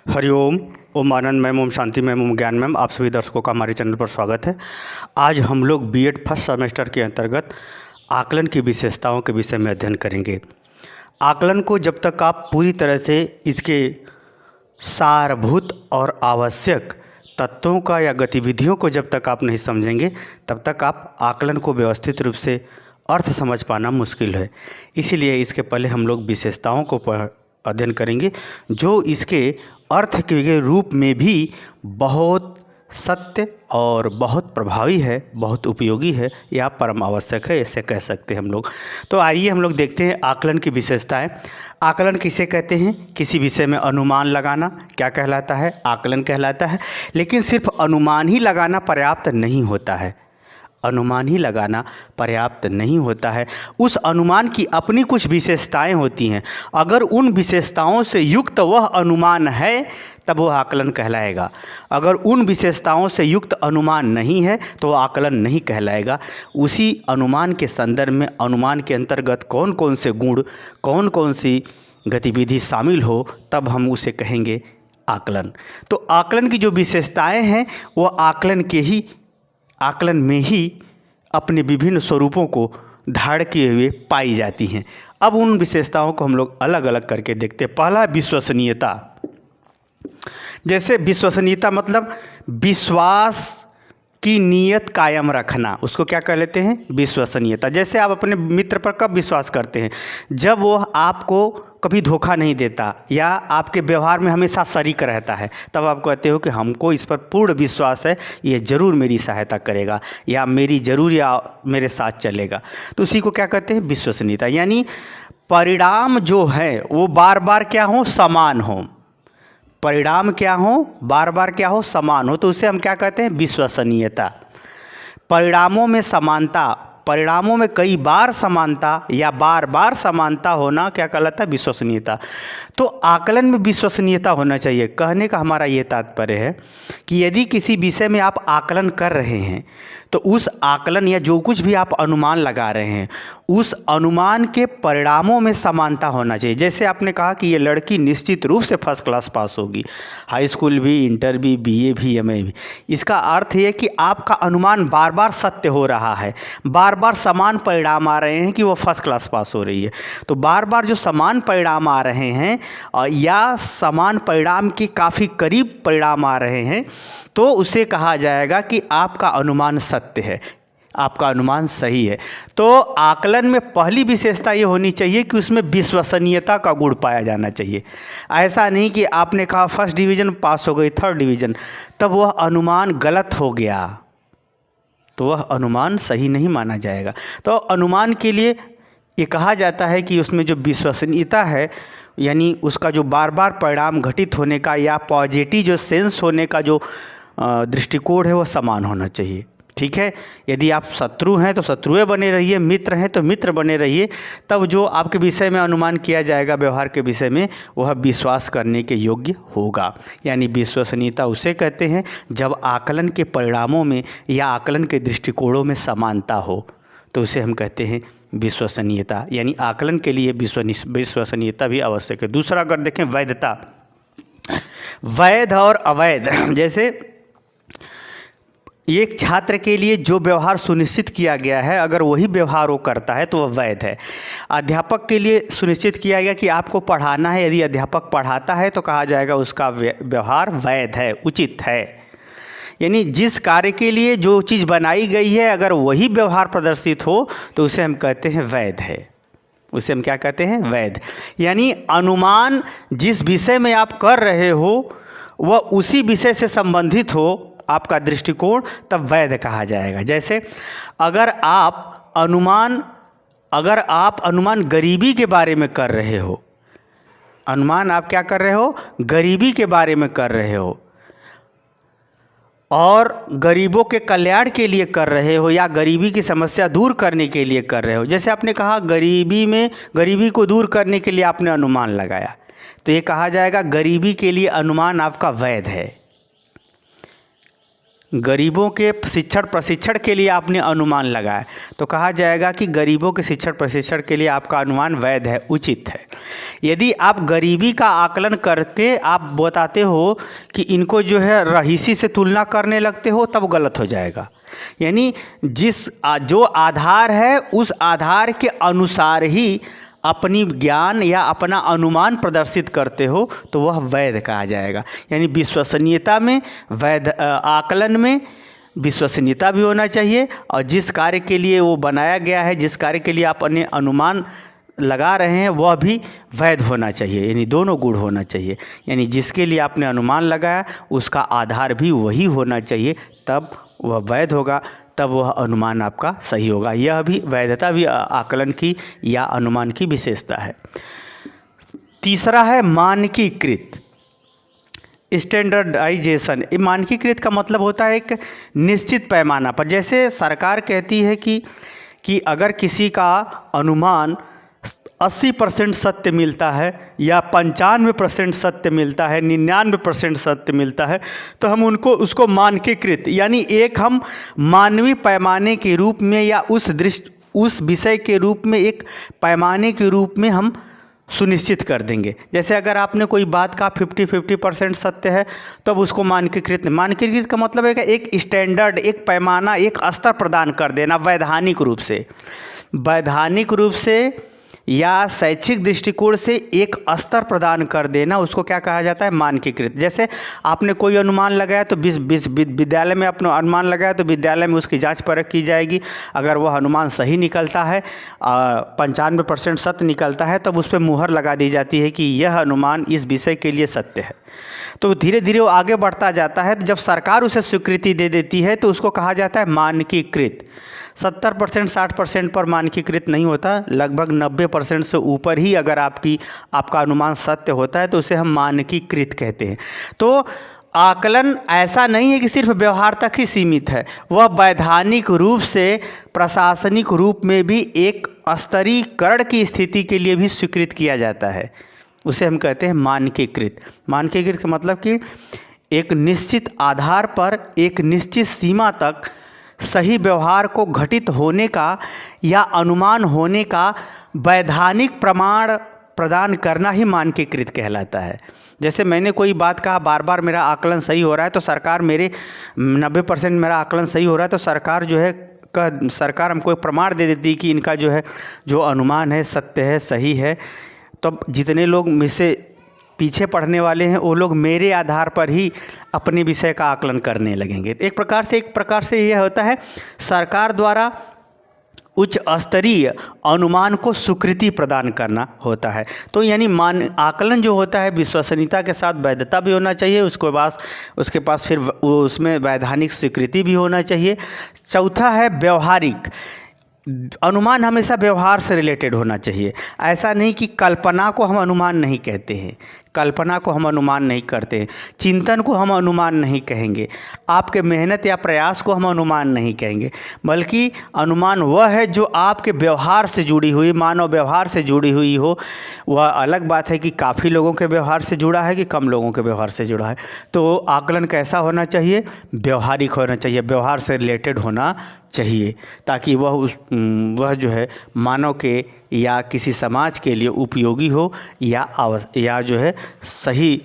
हरिओम। ओम आनंद ma'am, Om Shanti ma'am, ओम ज्ञान ma'am, आप सभी दर्शकों का हमारे चैनल पर स्वागत है। आज हम लोग बीएड फर्स्ट सेमेस्टर के अंतर्गत आकलन की विशेषताओं के विषय में अध्ययन करेंगे। आकलन को जब तक आप पूरी तरह से इसके सारभूत और आवश्यक तत्वों का या गतिविधियों को जब तक आप नहीं समझेंगे तब तक आप आकलन को व्यवस्थित रूप से अर्थ समझ पाना मुश्किल है। इसीलिए इसके पहले हम लोग विशेषताओं को अध्ययन करेंगे जो इसके अर्थ के रूप में भी बहुत सत्य और बहुत प्रभावी है, बहुत उपयोगी है या परम आवश्यक है, ऐसे कह सकते हैं हम लोग। तो आइए हम लोग देखते हैं आकलन की विशेषताएं। आकलन किसे कहते हैं? किसी विषय में अनुमान लगाना क्या कहलाता है? आकलन कहलाता है। लेकिन सिर्फ अनुमान ही लगाना पर्याप्त नहीं होता है। अनुमान ही लगाना पर्याप्त नहीं होता है। उस अनुमान की अपनी कुछ विशेषताएं होती हैं। अगर उन विशेषताओं से युक्त वह अनुमान है तब वह आकलन कहलाएगा। अगर उन विशेषताओं से युक्त अनुमान नहीं है तो वह आकलन नहीं कहलाएगा। उसी अनुमान के संदर्भ में अनुमान के अंतर्गत कौन कौन से गुण, कौन कौन सी गतिविधि शामिल हो तब हम उसे कहेंगे आकलन। तो आकलन की जो विशेषताएं हैं वह आकलन में ही अपने विभिन्न स्वरूपों को धारण किए हुए पाई जाती हैं। अब उन विशेषताओं को हम लोग अलग अलग करके देखते हैं। पहला, विश्वसनीयता। जैसे विश्वसनीयता मतलब विश्वास की नीयत कायम रखना, उसको क्या कह लेते हैं? विश्वसनीयता। जैसे आप अपने मित्र पर कब विश्वास करते हैं? जब वो आपको कभी धोखा नहीं देता या आपके व्यवहार में हमेशा शरीक रहता है, तब आप कहते हो कि हमको इस पर पूर्ण विश्वास है, ये ज़रूर मेरी सहायता करेगा या मेरे साथ चलेगा। तो उसी को क्या कहते हैं? विश्वसनीयता। यानी परिणाम जो है वो बार बार क्या हो? समान हो। परिणाम क्या हो? बार बार क्या हो? समान हो। तो उसे हम क्या कहते हैं? विश्वसनीयता। परिणामों में समानता, परिणामों में कई बार समानता या बार बार समानता होना क्या कहलाता है? विश्वसनीयता। तो आकलन में विश्वसनीयता होना चाहिए। कहने का हमारा ये तात्पर्य है कि यदि किसी विषय में आप आकलन कर रहे हैं तो उस आकलन या जो कुछ भी आप अनुमान लगा रहे हैं उस अनुमान के परिणामों में समानता होना चाहिए। जैसे आपने कहा कि ये लड़की निश्चित रूप से फर्स्ट क्लास पास होगी, हाई स्कूल भी, इंटर भी, बीए भी, एमए भी। इसका अर्थ ये कि आपका अनुमान बार बार सत्य हो रहा है, बार बार समान परिणाम आ रहे हैं कि वो फर्स्ट क्लास पास हो रही है। तो बार बार जो समान परिणाम आ रहे हैं या समान परिणाम के काफ़ी करीब परिणाम आ रहे हैं तो उसे कहा जाएगा कि आपका अनुमान सत्य है, आपका अनुमान सही है। तो आकलन में पहली विशेषता ये होनी चाहिए कि उसमें विश्वसनीयता का गुण पाया जाना चाहिए। ऐसा नहीं कि आपने कहा फर्स्ट डिवीज़न पास हो गई, थर्ड डिवीज़न, तब वह अनुमान गलत हो गया तो वह अनुमान सही नहीं माना जाएगा। तो अनुमान के लिए ये कहा जाता है कि उसमें जो विश्वसनीयता है यानी उसका जो बार बार परिणाम घटित होने का या पॉजिटिव जो सेंस होने का जो दृष्टिकोण है वो समान होना चाहिए। ठीक है, यदि आप शत्रु हैं तो शत्रुए बने रहिए, मित्र हैं तो मित्र बने रहिए, तब जो आपके विषय में अनुमान किया जाएगा व्यवहार के विषय में वह विश्वास करने के योग्य होगा। यानी विश्वसनीयता उसे कहते हैं जब आकलन के परिणामों में या आकलन के दृष्टिकोणों में समानता हो तो उसे हम कहते हैं विश्वसनीयता। यानी आकलन के लिए विश्वसनीयता भी आवश्यक है। दूसरा अगर देखें, वैधता। वैध और अवैध, जैसे एक छात्र के लिए जो व्यवहार सुनिश्चित किया गया है अगर वही व्यवहार वो करता है तो वह वैध है। अध्यापक के लिए सुनिश्चित किया गया कि आपको पढ़ाना है, यदि अध्यापक पढ़ाता है तो कहा जाएगा उसका व्यवहार वैध है, उचित है। यानी जिस कार्य के लिए जो चीज़ बनाई गई है अगर वही व्यवहार प्रदर्शित हो तो उसे हम कहते हैं वैध है। उसे हम क्या कहते हैं? वैध। यानी अनुमान जिस विषय में आप कर रहे हो वह उसी विषय से संबंधित हो आपका दृष्टिकोण, तब वैध कहा जाएगा। जैसे अगर आप अनुमान गरीबी के बारे में कर रहे हो, अनुमान आप क्या कर रहे हो? गरीबी के बारे में कर रहे हो और गरीबों के कल्याण के लिए कर रहे हो या गरीबी की समस्या दूर करने के लिए कर रहे हो। जैसे आपने कहा गरीबी को दूर करने के लिए आपने अनुमान लगाया, तो ये कहा जाएगा गरीबी के लिए अनुमान आपका वैध है। गरीबों के शिक्षण प्रशिक्षण के लिए आपने अनुमान लगाया तो कहा जाएगा कि गरीबों के शिक्षण प्रशिक्षण के लिए आपका अनुमान वैध है, उचित है। यदि आप गरीबी का आकलन करके आप बताते हो कि इनको जो है रईसी से तुलना करने लगते हो, तब गलत हो जाएगा। यानी जो आधार है उस आधार के अनुसार ही अपनी ज्ञान या अपना अनुमान प्रदर्शित करते हो तो वह वैध कहा जाएगा। यानी विश्वसनीयता में, वैध आकलन में विश्वसनीयता भी होना चाहिए, और जिस कार्य के लिए वो बनाया गया है, जिस कार्य के लिए आप अपने अनुमान लगा रहे हैं, वह भी वैध होना चाहिए। यानी दोनों गुण होना चाहिए। यानी जिसके लिए आपने अनुमान लगाया उसका आधार भी वही होना चाहिए, तब वह वैध होगा, तब वह अनुमान आपका सही होगा। यह भी वैधता भी आकलन की या अनुमान की विशेषता है। तीसरा है मानकीकृत, स्टैंडर्डाइजेशन। मानकीकृत का मतलब होता है एक निश्चित पैमाना पर। जैसे सरकार कहती है कि अगर किसी का अनुमान 80% सत्य मिलता है या 95% सत्य मिलता है, 99% सत्य मिलता है, तो हम उसको मानकीकृत यानी एक हम मानवीय पैमाने के रूप में या उस विषय के रूप में एक पैमाने के रूप में हम सुनिश्चित कर देंगे। जैसे अगर आपने कोई बात का 50% सत्य है तो अब उसको मानकीकृत का मतलब है कि एक स्टैंडर्ड, एक पैमाना, एक स्तर प्रदान कर देना वैधानिक रूप से या शैक्षिक दृष्टिकोण से एक स्तर प्रदान कर देना, उसको क्या कहा जाता है? मानकीकृत। जैसे आपने कोई अनुमान लगाया तो विद्यालय में अपना अनुमान लगाया तो विद्यालय में उसकी जांच परख की जाएगी। अगर वह अनुमान सही निकलता है, 95% सत्य निकलता है, तब उस पर मुहर लगा दी जाती है कि यह अनुमान इस विषय के लिए सत्य है। तो धीरे धीरे वो आगे बढ़ता जाता है। तो जब सरकार उसे स्वीकृति दे देती है तो उसको कहा जाता है मानकीकृत। 70% 60% पर मानकीकृत नहीं होता, लगभग 90% से ऊपर ही अगर आपका अनुमान सत्य होता है तो उसे हम मानकीकृत कहते हैं। तो आकलन ऐसा नहीं है कि सिर्फ व्यवहार तक ही सीमित है, वह वैधानिक रूप से, प्रशासनिक रूप में भी एक स्तरीकरण की स्थिति के लिए भी स्वीकृत किया जाता है। उसे हम कहते हैं मानकीकृत। मानकीकृत का मतलब कि एक निश्चित आधार पर एक निश्चित सीमा तक सही व्यवहार को घटित होने का या अनुमान होने का वैधानिक प्रमाण प्रदान करना ही मानकीकृत कहलाता है। जैसे मैंने कोई बात कहा, बार बार मेरा आकलन सही हो रहा है, तो सरकार मेरे 90% मेरा आकलन सही हो रहा है, तो सरकार हमको एक प्रमाण दे देती कि इनका जो अनुमान है सत्य है, सही है। तो जितने लोग मुझसे पीछे पढ़ने वाले हैं वो लोग मेरे आधार पर ही अपने विषय का आकलन करने लगेंगे। एक प्रकार से यह होता है, सरकार द्वारा उच्च स्तरीय अनुमान को स्वीकृति प्रदान करना होता है। तो यानी आकलन जो होता है विश्वसनीयता के साथ वैधता भी होना चाहिए, उसके पास फिर उसमें वैधानिक स्वीकृति भी होना चाहिए। चौथा है व्यवहारिक। अनुमान हमेशा व्यवहार से रिलेटेड होना चाहिए। ऐसा नहीं कि कल्पना को हम अनुमान नहीं कहते हैं, कल्पना को हम अनुमान नहीं करते हैं, चिंतन को हम अनुमान नहीं कहेंगे, आपके मेहनत या प्रयास को हम अनुमान नहीं कहेंगे, बल्कि अनुमान वह है जो आपके व्यवहार से जुड़ी हुई, मानव व्यवहार से जुड़ी हुई हो। वह अलग बात है कि काफ़ी लोगों के व्यवहार से जुड़ा है कि कम लोगों के व्यवहार से जुड़ा है। तो आकलन कैसा होना चाहिए? व्यवहारिक होना चाहिए, व्यवहार से रिलेटेड होना चाहिए, ताकि वह जो है मानव के या किसी समाज के लिए उपयोगी हो या जो है सही